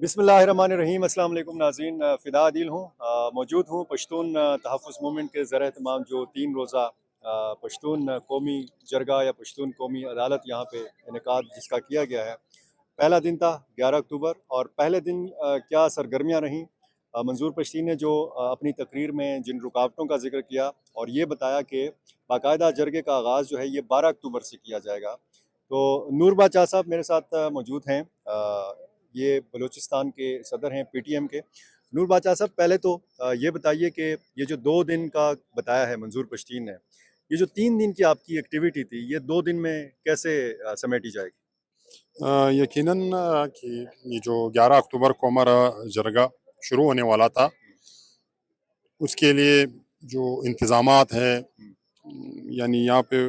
बिस्मिल्लाहिर्रहमानिर्रहीम। अस्सलाम वालेकुम नाज़रीन, फ़िदा आदिल हूँ। मौजूद हूँ पश्तून तहफ़्फ़ुज़ मूवमेंट के ज़र एहतमाम जो 3 रोज़ा पश्तून कौमी जरगा या पश्तून कौमी अदालत यहाँ पे इनेकाद जिसका किया गया है। पहला दिन था 11 अक्टूबर और पहले दिन क्या सरगर्मियाँ रहीं। मंजूर पश्तीन ने जो अपनी तकरीर में जिन रुकावटों का ज़िक्र किया और ये बताया कि बाकायदा जरगे का आगाज़ जो है ये 12 अक्टूबर से किया जाएगा। तो नूर बादशाह साहब मेरे साथ मौजूद हैं। ये बलूचिस्तान के सदर हैं पीटीएम के। नूर बादशाह साहब, पहले तो ये बताइए कि ये जो 2 दिन का बताया है मंजूर पश्तीन ने, ये जो 3 दिन की आपकी एक्टिविटी थी, ये 2 दिन में कैसे समेटी जाएगी? यकीनन कि ये जो 11 अक्टूबर को हमारा जरगा शुरू होने वाला था, उसके लिए जो इंतज़ामात हैं, यानी यहाँ पे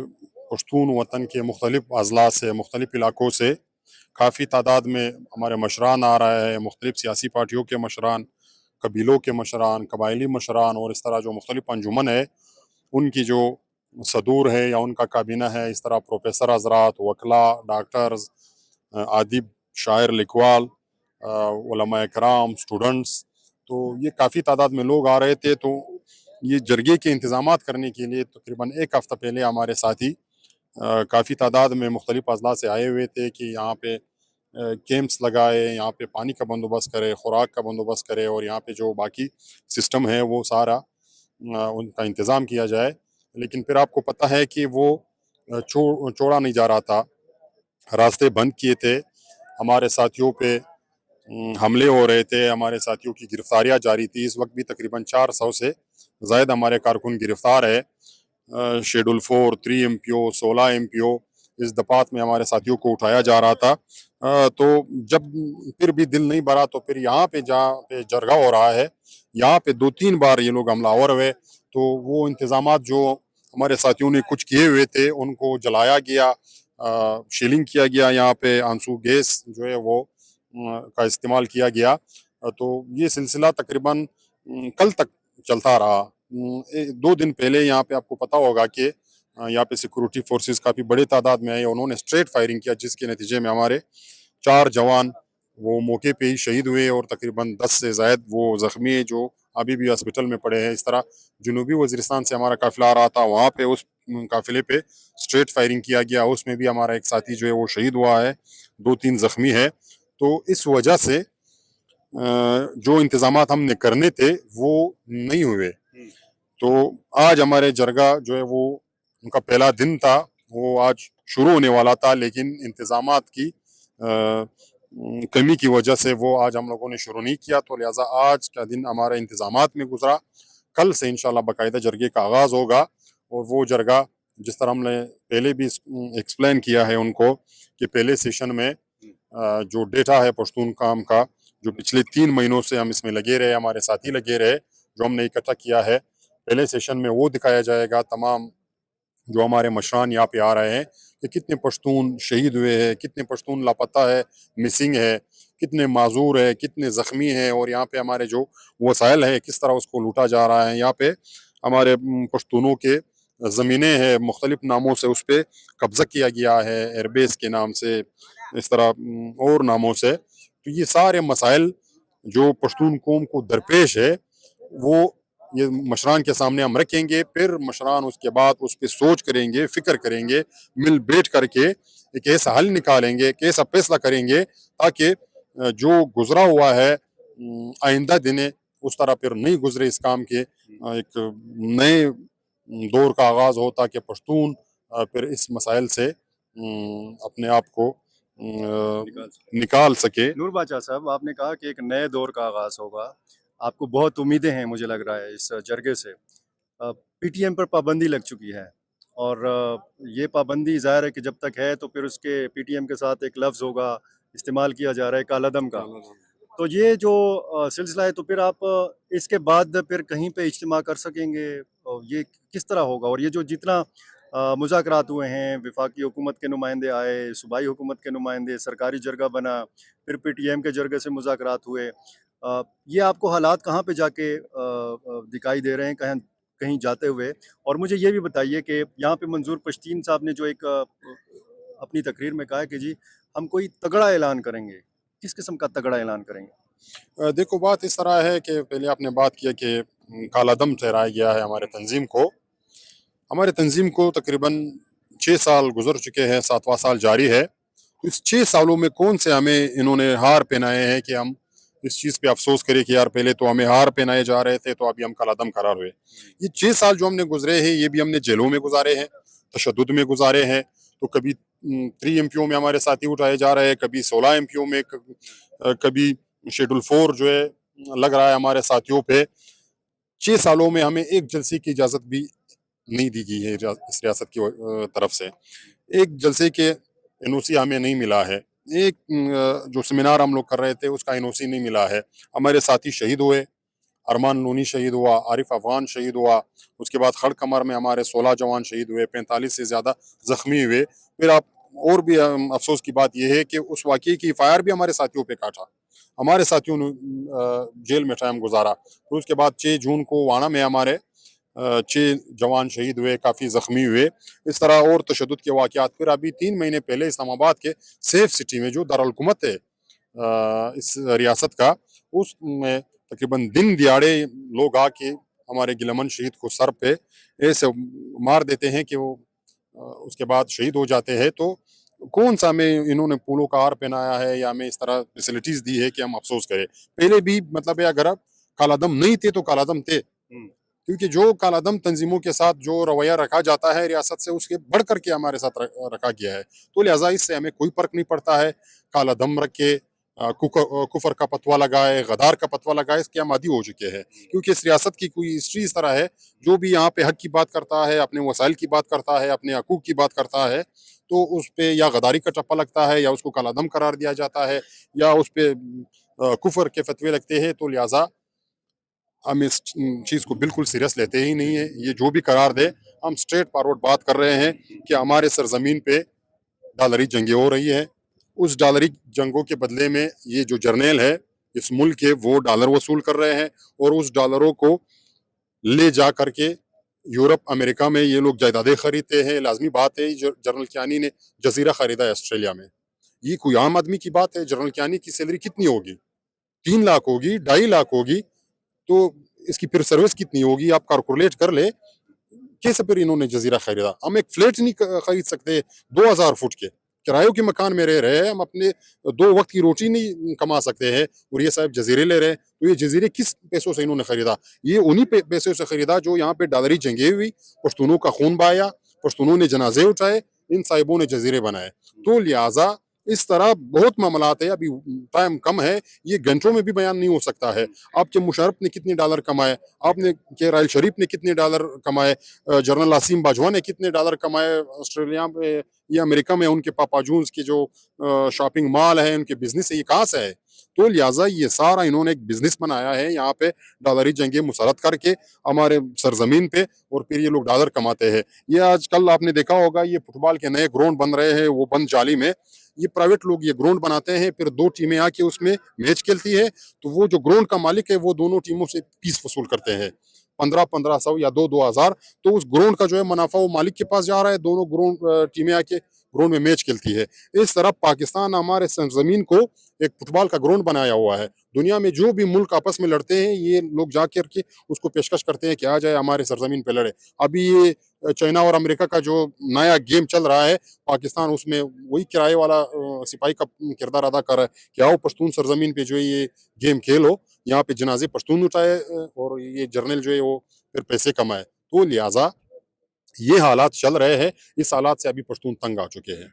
पश्तून वतन के मुख्तलिफ़ अज़ला से, मुख्तलिफ़ इलाकों से काफ़ी तादाद में हमारे मशरान आ रहे हैं। मुख्तलिफ़ सियासी पार्टियों के मशरान, कबीलों के मशरान, कबायली मशरान और इस तरह जो मुख्तलिफ़ अंजुमन है, उनकी जो सदूर है या उनका काबीना है, इस तरह प्रोफेसर हज़रात, वकला, डॉक्टर्स, आदिब, शायर, लिखवाल, उलमा इकराम, स्टूडेंट्स, तो ये काफ़ी तादाद में लोग आ रहे थे। तो ये जरगे के इंतज़ामात करने के लिए तकरीबन 1 हफ़्ता पहले हमारे साथी काफ़ी तादाद में मुख्तलिफ़ अज़ला से आए हुए थे कि यहाँ पे कैंप्स लगाए, यहाँ पे पानी का बंदोबस्त करे, खुराक का बंदोबस्त करे और यहाँ पे जो बाकी सिस्टम है वो सारा उनका इंतज़ाम किया जाए। लेकिन फिर आपको पता है कि वो छोड़ा नहीं जा रहा था, रास्ते बंद किए थे, हमारे साथियों पे हमले हो रहे थे, हमारे साथियों की गिरफ्तारियाँ जारी थी। इस वक्त भी तकरीबन 400 से ज़ायद हमारे कारकुन गिरफ्तार है। शेड्यूल 4, 3 एमपीओ, 16 एमपीओ इस दफात में हमारे साथियों को उठाया जा रहा था। तो जब फिर भी दिल नहीं भरा तो फिर यहाँ पे जहाँ पे जरगा हो रहा है, यहाँ पे 2-3 बार ये लोग हमलावर हुए। तो वो इंतज़ामात जो हमारे साथियों ने कुछ किए हुए थे उनको जलाया गया, शेलिंग किया गया, यहाँ पे आंसू गैस जो है वो का इस्तेमाल किया गया। तो ये सिलसिला तकरीबन कल तक चलता रहा। 2 दिन पहले यहाँ पे आपको पता होगा कि यहाँ पे सिक्योरिटी फोर्सेस काफ़ी बड़ी तादाद में आए, उन्होंने स्ट्रेट फायरिंग किया जिसके नतीजे में हमारे 4 जवान वो मौके पे ही शहीद हुए और तकरीबन 10 से ज़ायद वो ज़ख्मी है जो अभी भी हॉस्पिटल में पड़े हैं। इस तरह जनूबी वज़ीरिस्तान से हमारा काफ़िला आ रहा था, वहाँ पे उस काफ़िले पे स्ट्रेट फायरिंग किया गया, उसमें भी हमारा एक साथी जो है वो शहीद हुआ है, 2-3 ज़ख्मी है। तो इस वजह से जो इंतज़ामात हमने करने थे वो नहीं हुए। तो आज हमारे जरगा जो है वो उनका पहला दिन था, वो आज शुरू होने वाला था, लेकिन इंतज़ामात की कमी की वजह से वो आज हम लोगों ने शुरू नहीं किया। तो लिहाजा आज का दिन हमारा इंतज़ामात में गुजरा। कल से इंशाल्लाह बाकायदा जरगे का आगाज़ होगा और वो जरगा जिस तरह हमने पहले भी एक्सप्लेन किया है उनको कि पहले सेशन में जो डेटा है पश्तून काम का, जो पिछले 3 महीनों से हम इसमें लगे रहे, हमारे साथी लगे रहे, जो हमने इकट्ठा किया है, पहले सेशन में वो दिखाया जाएगा। तमाम जो हमारे मशरान यहाँ पे आ रहे हैं कि कितने पश्तून शहीद हुए हैं, कितने पश्तून लापता है, मिसिंग है, कितने माजूर है, कितने ज़ख्मी हैं और यहाँ पे हमारे जो वसाइल है किस तरह उसको लूटा जा रहा है। यहाँ पे हमारे पश्तूनों के ज़मीनें हैं, मुख्तलिफ नामों से उस पर कब्ज़ा किया गया है, एयरबेस के नाम से, इस तरह और नामों से। तो ये सारे मसाइल जो पश्तून कौम को दरपेश है वो ये मशरान के सामने हम रखेंगे। फिर मशरान उसके बाद उस पर सोच करेंगे, फिक्र करेंगे, मिल बैठ करके एक ऐसा हल निकालेंगे, एक ऐसा फैसला करेंगे ताकि जो गुजरा हुआ है आइंदा दिन उस तरह फिर नहीं गुजरे इस काम के, एक नए दौर का आगाज़ हो ताकि पश्तून फिर इस मसाइल से अपने आप को निकाल सके। नूर बादशाह साहब, आपने कहा कि एक नए दौर का आगाज़ होगा। आपको बहुत उम्मीदें हैं मुझे लग रहा है इस जरगे से। पीटीएम पर पाबंदी लग चुकी है और ये पाबंदी ज़ाहिर है कि जब तक है तो फिर उसके पीटीएम के साथ एक लफ्ज़ होगा, इस्तेमाल किया जा रहा है कालादम का। तो ये जो सिलसिला है तो फिर आप इसके बाद फिर कहीं पे इज्तिमा कर सकेंगे? ये किस तरह होगा? और ये जो जितना मुज़ाकरात हुए हैं, वफाकी हुकूमत के नुमाइंदे आए, सूबाई हुकूमत के नुमाइंदे, सरकारी जरगा बना, फिर पीटीएम के जरगे से मुज़ाकरात हुए। ये आपको हालात कहाँ पे जाके दिखाई दे रहे हैं कहीं कहीं जाते हुए? और मुझे ये भी बताइए कि यहाँ पे मंजूर पश्तीन साहब ने जो एक अपनी तकरीर में कहा है कि जी हम कोई तगड़ा ऐलान करेंगे। किस किस्म का तगड़ा ऐलान करेंगे? देखो बात इस तरह है कि पहले आपने बात किया कि काला दम ठहराया गया है हमारे तंजीम को तकरीबन 6 साल गुजर चुके हैं, 7वां साल जारी है। तो इस 6 सालों में कौन से हमें इन्होंने हार पहनाए हैं कि हम इस चीज़ पे अफसोस करें कि यार पहले तो हमें हार पहनाए जा रहे थे, तो अभी हम काला दम करार हुए। ये 6 साल जो हमने गुजरे हैं, ये भी हमने जेलों में गुजारे हैं, तशद्दुद में गुजारे हैं। तो कभी 3 एमपीओ में हमारे साथी उठाए जा रहे हैं, कभी 16 एमपीओ में, कभी शेड्यूल 4 जो है लग रहा है हमारे साथियों पे। 6 सालों में हमें एक जलसे की इजाज़त भी नहीं दी गई है इस रियासत की तरफ से। एक जलसे के एनओसी हमें नहीं मिला है। एक जो सेमिनार हम लोग कर रहे थे उसका एनओसी नहीं मिला है। हमारे साथी शहीद हुए, अरमान नूनी शहीद हुआ, आरिफ अफगान शहीद हुआ। उसके बाद खड़ कमर में हमारे 16 जवान शहीद हुए, 45 से ज़्यादा ज़ख्मी हुए। फिर आप और भी अफसोस की बात यह है कि उस वाक़ये की एफआईआर भी हमारे साथियों पे काटा। हमारे साथियों ने जेल में टाइम गुजारा। फिर उसके बाद 6 जून को वाणा में हमारे 6 जवान शहीद हुए, काफ़ी ज़ख्मी हुए। इस तरह और तशद्दुद के वाक़यात। फिर अभी 3 महीने पहले इस्लामाबाद के सेफ सिटी में जो दारुल-हुकूमत है इस रियासत का, उसमें तकरीबन दिन दिहाड़े लोग आके हमारे गिलमन शहीद को सर पे ऐसे मार देते हैं कि वो उसके बाद शहीद हो जाते हैं। तो कौन-सा हमें इन्होंने फूलों का हार पहनाया है या हमें इस तरह फैसिलिटीज़ दी है कि हम अफ़सोस करें। पहले भी मतलब है अगर आप काला दम नहीं थे तो काला दम थे। क्योंकि जो कालादम तंजीमों के साथ जो रवैया रखा जाता है रियासत से, उसके बढ़ कर के हमारे साथ रखा गया है। तो लिहाजा इससे हमें कोई फ़र्क नहीं पड़ता है। काला दम रख के कुफर का फतवा लगाए, गदार का फतवा लगाए, इसके हम आदी हो चुके हैं। क्योंकि इस रियासत की कोई हिस्ट्री इस तरह है, जो भी यहाँ पे हक की बात करता है, अपने वसाइल की बात करता है, अपने हकूक़ की बात करता है, तो उस पे या गदारी का टप्पा लगता है या उसको कालादम करार दिया जाता है या उस पे कुफर के फतवे लगते हैं। तो लिहाजा हम इस चीज़ को बिल्कुल सीरियस लेते ही नहीं है। ये जो भी करार दे, हम स्ट्रेट फॉरवर्ड बात कर रहे हैं कि हमारे सरज़मीन पे डॉलरी जंगें हो रही हैं। उस डॉलरी जंगों के बदले में ये जो जर्नैल है इस मुल्क के, वो डॉलर वसूल कर रहे हैं और उस डॉलरों को ले जा कर के यूरोप, अमेरिका में ये लोग जायदादें खरीदते हैं। लाज़मी बात है, जनरल कियानी ने जज़ीरा खरीदा है ऑस्ट्रेलिया में। ये कोई आम आदमी की बात है? जनरल कियानी की सैलरी कितनी होगी? 3 लाख होगी, 2.5 लाख होगी। तो इसकी फिर सर्विस कितनी होगी? आप कैलकुलेट कर ले। कैसे फिर इन्होंने जजीरा खरीदा? हम एक फ्लैट नहीं खरीद सकते 2000 फुट के किरायों के मकान में रह रहे हैं। हम अपने 2 वक्त की रोटी नहीं कमा सकते हैं और ये साहब जजीरे ले रहे हैं। तो ये जजीरे किस पैसों से इन्होंने खरीदा? ये उन्हीं पैसों से खरीदा जो यहाँ पे डॉलरी जंगें हुई, पश्तूनों का खून बहाया, पश्तूनों ने जनाजे उठाए, इन साहिबों ने जजीरे बनाए। तो लिहाजा इस तरह बहुत मामलात है। अभी टाइम कम है, ये घंटों में भी बयान नहीं हो सकता है। आपके मुशर्रफ ने कितने डॉलर कमाए, आपने के राइल शरीफ ने कितने डॉलर कमाए, जनरल आसिम बाजवा ने कितने डॉलर कमाए ऑस्ट्रेलिया में या अमेरिका में, उनके पापा जून्स के जो शॉपिंग मॉल है, उनके बिजनेस है, ये कहाँ से है? तो लिहाजा ये सारा इन्होंने एक बिजनेस बनाया है यहाँ पे, डॉलरी जंगें मुसलत करके हमारे सरजमीन पे, और फिर ये लोग डॉलर कमाते हैं। ये आजकल आपने देखा होगा, ये फुटबॉल के नए ग्राउंड बन रहे हैं, वो बंद जाली में ये प्राइवेट लोग ये ग्राउंड बनाते हैं, फिर 2 टीमें आके उसमें मैच खेलती है। तो वो जो ग्राउंड का मालिक है वो दोनों टीमों से फीस वसूल करते हैं, 1500 या 2-2000। तो उस ग्राउंड का जो है मुनाफा वो मालिक के पास जा रहा है, दोनों ग्राउंड टीमें आके ग्राउंड में मैच खेलती है। इस तरह पाकिस्तान हमारे सरजमीन को एक फुटबॉल का ग्राउंड बनाया हुआ है। दुनिया में जो भी मुल्क आपस में लड़ते हैं, ये लोग जाकर के उसको पेशकश करते हैं कि आ जाए हमारे सरजमीन पे लड़े। अभी ये चाइना और अमेरिका का जो नया गेम चल रहा है, पाकिस्तान उसमें वही किराए वाला सिपाही का किरदार अदा कर रहा है कि आओ पश्तून सरजमीन पे जो है ये गेम खेलो, यहाँ पे जनाजे पश्तून उठाए और ये जर्नल जो है वो फिर पैसे कमाए। तो लिहाजा ये हालात चल रहे हैं। इस हालात से अभी पश्तून तंग आ चुके हैं।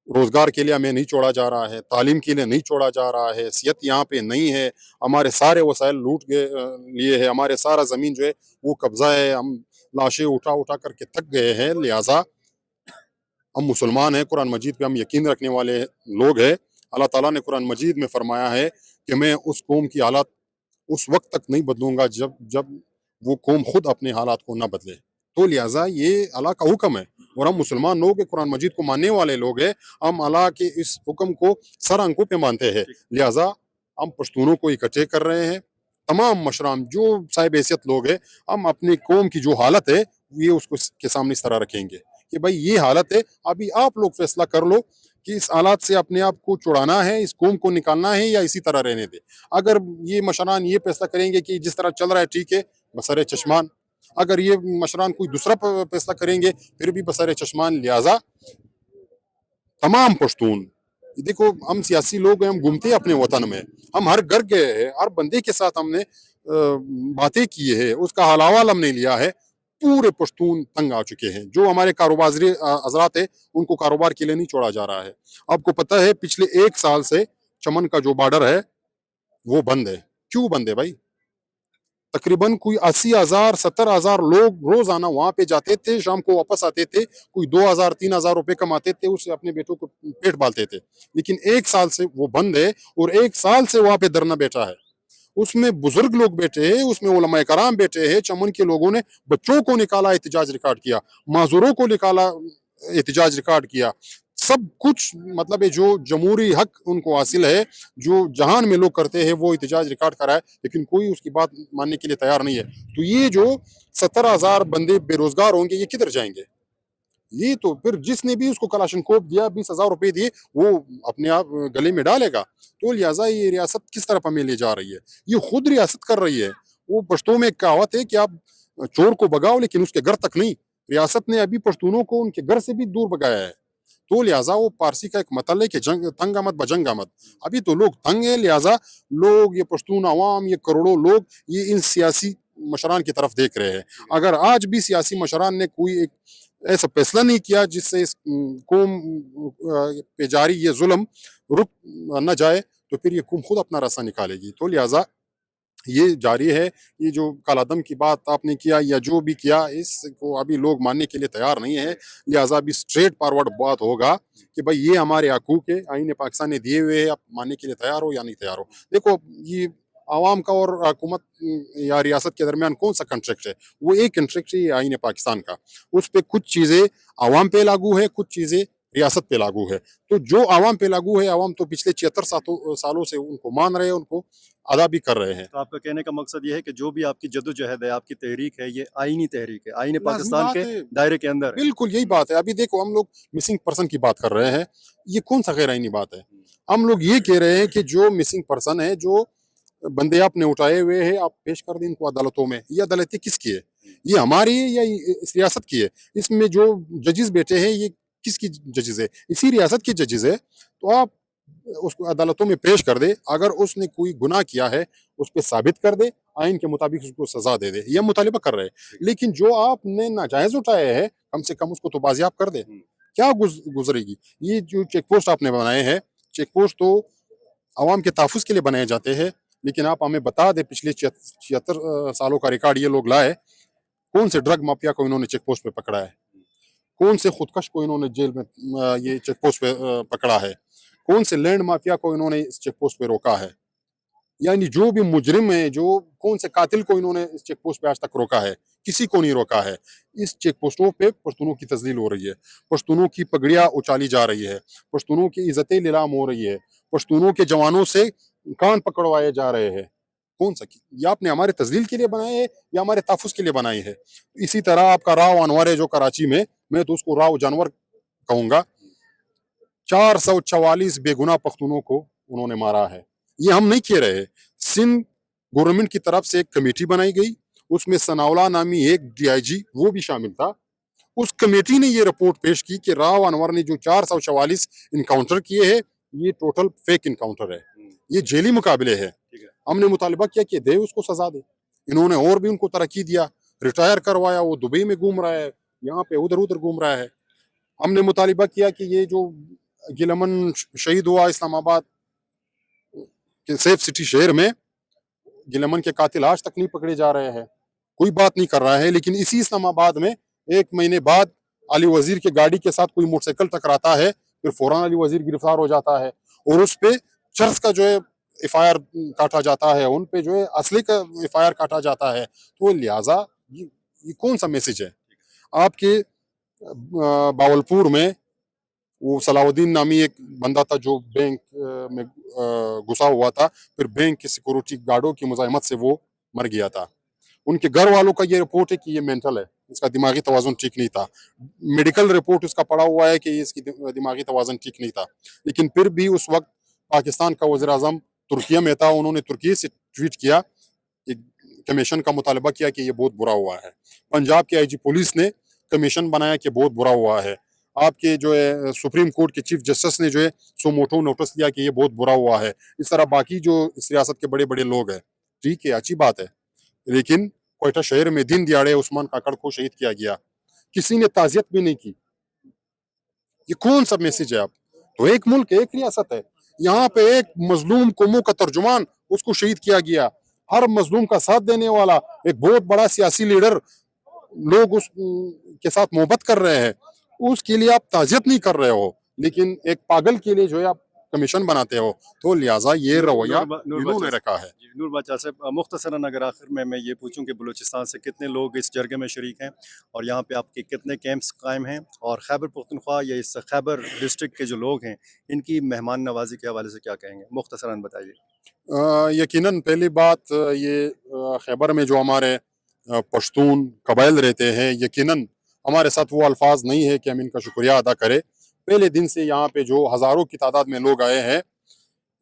रोजगार के लिए हमें नहीं छोड़ा जा रहा है, तालीम के लिए नहीं छोड़ा जा रहा है, सेहत यहाँ पे नहीं है, हमारे सारे वसाइल लूट गए लिए है, हमारे सारा ज़मीन जो है वो कब्जा है, हम लाशें उठा उठा करके थक गए हैं। लिहाजा हम मुसलमान हैं, कुरान मजीद पे हम यकीन रखने वाले लोग हैं। अल्लाह ताला ने कुरान मजीद में फरमाया है कि मैं उस कौम की हालत उस वक्त तक नहीं बदलूंगा जब जब वो कौम खुद अपने हालात को ना बदले। तो लिहाजा ये अल्लाह का हुक्म है और हम मुसलमान लोग कुरान मजीद को मानने वाले लोग हैं। हम अल्लाह के इस हुक्म को सर आंखों पे मानते हैं। लिहाजा हम पश्तूनों को इकट्ठे कर रहे हैं, तमाम मशराम जो साहिब हैसियत लोग हैं, हम अपनी कौम की जो हालत है ये उसको के सामने इस तरह रखेंगे कि भाई ये हालत है, अभी आप लोग फैसला कर लो کہ اس حالات سے اپنے آپ کو چھڑانا ہے, اس قوم کو نکالنا ہے, یا اسی طرح رہنے دے. اگر یہ مشران یہ فیصلہ کریں گے کہ جس طرح چل رہا ہے ٹھیک ہے, بسر چشمان. اگر یہ مشران کوئی دوسرا فیصلہ کریں گے پھر بھی بسر چشمان. لہٰذا تمام پشتون, دیکھو ہم سیاسی لوگ ہیں, ہم گھومتے ہیں اپنے وطن میں, ہم ہر گھر گئے ہیں, ہر بندے کے ساتھ ہم نے باتیں کی ہے, اس کا حال احوال ہم نے لیا ہے. پورے پشتون تنگ آ چکے ہیں. جو ہمارے کاروبار حضرات ہیں ان کو کاروبار کے لیے نہیں چھوڑا جا رہا ہے. آپ کو پتہ ہے پچھلے 1 سال سے چمن کا جو بارڈر ہے وہ بند ہے. کیوں بند ہے بھائی؟ تقریباً کوئی 80,000 70,000 لوگ روزانہ وہاں پہ جاتے تھے, شام کو واپس آتے تھے, کوئی 2,000 3,000 روپے کماتے تھے, اس سے اپنے بیٹوں کو پیٹ پالتے تھے. لیکن 1 سال سے وہ بند ہے, اور 1 سال سے وہاں پہ دھرنا بیٹھا ہے. اس میں بزرگ لوگ بیٹھے ہیں, اس میں علماء کرام بیٹھے ہیں. چمن کے لوگوں نے بچوں کو نکالا, احتجاج ریکارڈ کیا, معذوروں کو نکالا, احتجاج ریکارڈ کیا. سب کچھ مطلب ہے جو جمہوری حق ان کو حاصل ہے, جو جہان میں لوگ کرتے ہیں وہ احتجاج ریکارڈ کرا ہے, لیکن کوئی اس کی بات ماننے کے لیے تیار نہیں ہے. تو یہ جو 70,000 بندے بے روزگار ہوں گے یہ کدھر جائیں گے؟ یہ تو پھر جس نے بھی اس کو کلاشنکوف دیا, 20,000 روپے دیے, وہ اپنے آپ گلے میں ڈالے گا. تو لہٰذا یہ ریاست کس طرف ہمیں لے جا رہی ہے؟ یہ خود ریاست کر رہی ہے. وہ پشتوں میں ایک کہاوت ہے کہ آپ چور کو بگاؤ لیکن اس کے گھر تک نہیں. ریاست نے ابھی پشتونوں کو ان کے گھر سے بھی دور بگایا ہے. تو لہٰذا وہ پارسی کا ایک مطلب ہے کہ تنگ آمد بجنگ آمد. ابھی تو لوگ تنگ ہیں, لہٰذا لوگ, یہ پشتون عوام, یہ کروڑوں لوگ, یہ ان سیاسی مشران کی طرف دیکھ رہے ہیں. اگر آج بھی سیاسی مشران نے کوئی ایک ایسا فیصلہ نہیں کیا جس سے اس قوم پہ جاری یہ ظلم رک نہ جائے, تو پھر یہ قوم خود اپنا راستہ نکالے گی. تو لہٰذا یہ جاری ہے. یہ جو کالعدم کی بات آپ نے کیا یا جو بھی کیا, اس کو ابھی لوگ ماننے کے لیے تیار نہیں ہے. لہٰذا ابھی اسٹریٹ فارورڈ بات ہوگا کہ بھائی یہ ہمارے حقوق ہے, آئین پاکستان نے دیے ہوئے, آپ ماننے کے لیے تیار ہو یا نہیں تیار ہو. دیکھو یہ عوام کا اور حکومت یا ریاست کے درمیان کون سا کنٹریکٹ ہے؟ وہ ایک کنٹریکٹ ہے, یہ آئین پاکستان کا. اس پہ کچھ چیزیں عوام پہ لاگو ہے, کچھ چیزیں ریاست پہ لاگو ہے. تو جو عوام پہ لاگو ہے, عوام تو پچھلے 76 سالوں سے ان کو مان رہے ہیں, ان کو ادا بھی کر رہے ہیں. تو آپ کا کہنے کا مقصد یہ ہے کہ جو بھی آپ کی جدوجہد ہے, آپ کی تحریک ہے, یہ آئینی تحریک ہے, آئین پاکستان کے دائرے کے اندر ہے. بالکل یہی بات ہے. ابھی دیکھو ہم لوگ مسنگ پرسن کی بات کر رہے ہیں, یہ کون سا غیر آئینی بات ہے؟ ہم لوگ یہ کہہ رہے ہیں کہ جو مسنگ پرسن ہے, جو بندے آپ نے اٹھائے ہوئے ہیں, آپ پیش کر دیں ان کو عدالتوں میں. یہ عدالتیں کس کی ہے؟ یہ ہماری ہے یا اس ریاست کی ہے؟ اس میں جو ججز بیٹھے ہیں یہ کس کی ججز ہے؟ اسی ریاست کی ججز ہے. تو آپ اس کو عدالتوں میں پیش کر دے, اگر اس نے کوئی گناہ کیا ہے اس پہ ثابت کر دے, آئین کے مطابق اس کو سزا دے دے. یہ مطالبہ کر رہے ہیں. لیکن جو آپ نے ناجائز اٹھائے ہیں, کم سے کم اس کو تو بازیاب کر دے. کیا گزرے گی؟ یہ جو چیک پوسٹ آپ نے بنائے ہیں, چیک پوسٹ تو عوام کے تحفظ کے لیے بنائے جاتے ہیں, لیکن آپ ہمیں بتا دیں پچھلے 76 سالوں کا ریکارڈ یہ لوگ لائے, کون سے ڈرگ مافیا کو انہوں نے چیک پوسٹ پہ پکڑا ہے, کون سے خودکش کو انہوں نے جیل میں یہ چیک پوسٹ پہ پکڑا ہے, کون سے لینڈ مافیا کو انہوں نے اس چیک پوسٹ پہ روکا ہے. یعنی جو بھی مجرم ہے, جو کون سے قاتل کو انہوں نے اس چیک پوسٹ پہ آج تک روکا ہے؟ کسی کو نہیں روکا ہے. اس چیک پوسٹوں پہ پشتونوں کی تذلیل ہو رہی ہے, پشتونوں کی پگڑیاں اچالی جا رہی ہے, پشتونوں کی عزتیں نیلام ہو رہی ہے, پشتونوں کے جوانوں سے کان پکڑوائے جا رہے ہیں. کون سا؟ یا آپ نے ہمارے تذلیل کے لیے بنائے ہیں یا ہمارے تحفظ کے لیے بنائی ہے؟ اسی طرح آپ کا راؤ انور ہے جو کراچی میں تو اس کو راؤ جانور کہوں گا, 444 بے گناہ پختونوں کو انہوں نے مارا ہے. یہ ہم نہیں کہہ رہے. سندھ گورنمنٹ کی طرف سے ایک کمیٹی بنائی گئی, اس میں ثناءاللہ نامی ایک DIG وہ بھی شامل تھا. اس کمیٹی نے یہ رپورٹ پیش کی کہ راؤ انور نے جو 444 انکاؤنٹر کیے ہیں یہ ٹوٹل فیک انکاؤنٹر ہے, یہ جیلی مقابلے ہے. ہم نے مطالبہ کیا کہ دے اس کو سزا دے. انہوں نے اور بھی ان کو ترقی دیا, ریٹائر کروایا, وہ دبئی میں گھوم رہا ہے, یہاں پہ ادھر ادھر گھوم رہا ہے. ہم نے مطالبہ کیا کہ یہ جو گلمن شہید ہوا اسلام آباد کے سیف سٹی شہر میں, گلمن کے قاتل آج تک نہیں پکڑے جا رہے ہیں, کوئی بات نہیں کر رہا ہے. لیکن اسی اسلام آباد میں 1 مہینے بعد علی وزیر کے گاڑی کے ساتھ کوئی موٹر سائیکل ٹکراتا ہے, پھر فوراً علی وزیر گرفتار ہو جاتا ہے, اور اس پہ چرس کا جو ہے FIR کاٹا جاتا ہے, ان پہ جو ہے اسلحے کا FIR کاٹا جاتا ہے. تو لہٰذا یہ کون سا میسج ہے؟ آپ کے باولپور میں وہ صلاح الدین نامی ایک بندہ تھا جو بینک میں گھسا ہوا تھا, پھر بینک کے سیکورٹی گارڈوں کی مزاحمت سے وہ مر گیا تھا. ان کے گھر والوں کا یہ رپورٹ ہے کہ یہ مینٹل ہے. इसका दिमागी तवाज़ुन ठीक नहीं था। मेडिकल रिपोर्ट उसका पड़ा हुआ है कि इसकी दिमागी तवाज़ुन ठीक नहीं था, लेकिन फिर भी उस वक्त पाकिस्तान का वज़ीर-ए-आज़म तुर्किया में था, उन्होंने तुर्की से ट्वीट किया, एक कमीशन का मुतालबा किया कि ये बहुत बुरा हुआ है। पंजाब के आईजी पुलिस ने कमीशन बनाया कि बहुत बुरा हुआ है। आपके जो है सुप्रीम कोर्ट के चीफ जस्टिस ने जो है सो मोटो नोटिस लिया कि ये बहुत बुरा हुआ है। इस तरह बाकी जो इस रियासत के बड़े-बड़े लोग हैं, ठीक है, अच्छी बात है। लेकिन क्वेटा शहर में दिन दिहाड़े उस्मान काकड़ को शहीद किया गया। किसी ने ताज़ियत भी नहीं की। ये कौन सा मैसेज है आप? तो एक मुल्क है, एक रियासत है। यहाँ पे एक मजलूम कौमों का तर्जुमान उसको शहीद किया गया। हर मजलूम का साथ देने वाला एक बहुत बड़ा सियासी लीडर, लोग उस के साथ मोहब्बत कर रहे हैं, उसके लिए आप ताज़ियत नहीं कर रहे हो, लेकिन एक पागल के लिए जो है आप कमीशन बनाते हो। तो लिहाजा ये रवैया इन्होंने रखा है। नूर बादशाह साहब, मुख्तसरन अगर आखिर में मैं ये पूछूं कि बलूचिस्तान से कितने लोग इस जरगे में शरीक हैं और यहाँ पे आपके कितने कैंप्स कायम हैं, और खैबर पख्तूनख्वा या इस खैबर डिस्ट्रिक्ट के जो लोग हैं इनकी मेहमान नवाजी के हवाले से क्या कहेंगे, मुख्तसरन बताइए। यकीनन पहली बात ये खैबर में जो हमारे पश्तून कबाइल रहते हैं, यकीनन हमारे साथ वो अल्फाज नहीं है कि हम इनका शुक्रिया अदा करें। पहले दिन से यहाँ पे जो हज़ारों की तादाद में लोग आए हैं,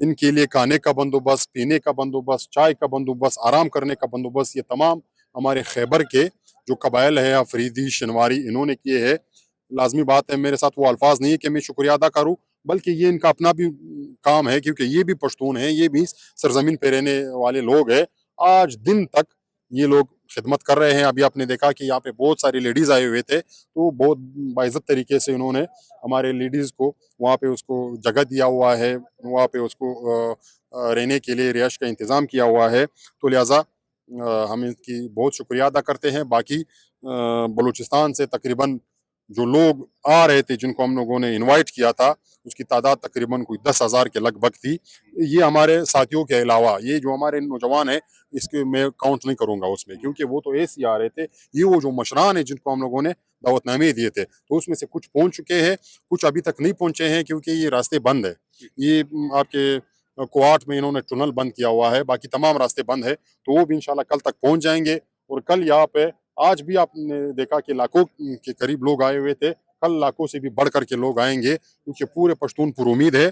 इनके लिए खाने का बंदोबस्त, पीने का बंदोबस्त, चाय का बंदोबस्त, आराम करने का बंदोबस्त, ये तमाम हमारे खैबर के जो कबाइल है, अफरीदी, शनवारी, इन्होंने किए हैं। लाजमी बात है, मेरे साथ वो अल्फाज नहीं है कि मैं शुक्रिया अदा करूँ, बल्कि ये इनका अपना भी काम है, क्योंकि ये भी पश्तून हैं, ये भी सरजमीन पे रहने वाले लोग हैं। आज दिन तक ये लोग खिदमत कर रहे हैं। अभी आपने देखा कि यहाँ पे बहुत सारी लेडीज़ आए हुए थे, तो बहुत बाइज़्ज़त तरीके से उन्होंने हमारे लेडीज़ को वहाँ पे उसको जगह दिया हुआ है, वहाँ पे उसको रहने के लिए रिहाइश का इंतज़ाम किया हुआ है। तो लिहाजा हम इनकी बहुत शुक्रिया अदा करते हैं। बाकी बलूचिस्तान से तकरीबन जो लोग आ रहे थे, जिनको हम लोगों ने इनवाइट किया था, उसकी तादाद तकरीबन कोई 10,000 के लगभग थी। ये हमारे साथियों के अलावा ये जो हमारे नौजवान हैं, इसके मैं काउंट नहीं करूँगा उसमें, क्योंकि वो तो ऐसे ही आ रहे थे। ये वो जो मशरान हैं जिनको हम लोगों ने दावतनामे दिए थे, तो उसमें से कुछ पहुँच चुके हैं, कुछ अभी तक नहीं पहुँचे हैं, क्योंकि ये रास्ते बंद है। ये आपके क्वाट में इन्होंने टनल बंद किया हुआ है, बाकी तमाम रास्ते बंद है, तो वो भी इंशाल्लाह कल तक पहुँच जाएँगे। और कल यहाँ पे आज भी आपने देखा कि लाखों के करीब लोग आए हुए थे, कल लाखों से भी बढ़ कर के लोग आएँगे, क्योंकि पूरे पश्तून पुरुमीद है,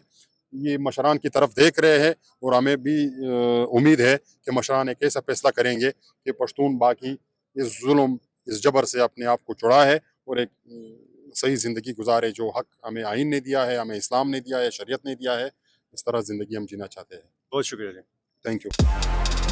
ये मशरान की तरफ देख रहे हैं, और हमें भी उम्मीद है कि मशरान एक ऐसा फैसला करेंगे कि पश्तून बाकी इस जुल्म, इस जबर से अपने आप को छुड़ा है और एक सही ज़िंदगी गुजारे, जो हक हमें आइन ने दिया है, हमें इस्लाम ने दिया है, शरीयत ने दिया है, इस तरह ज़िंदगी हम जीना चाहते हैं। बहुत शुक्रिया जी। Thank you.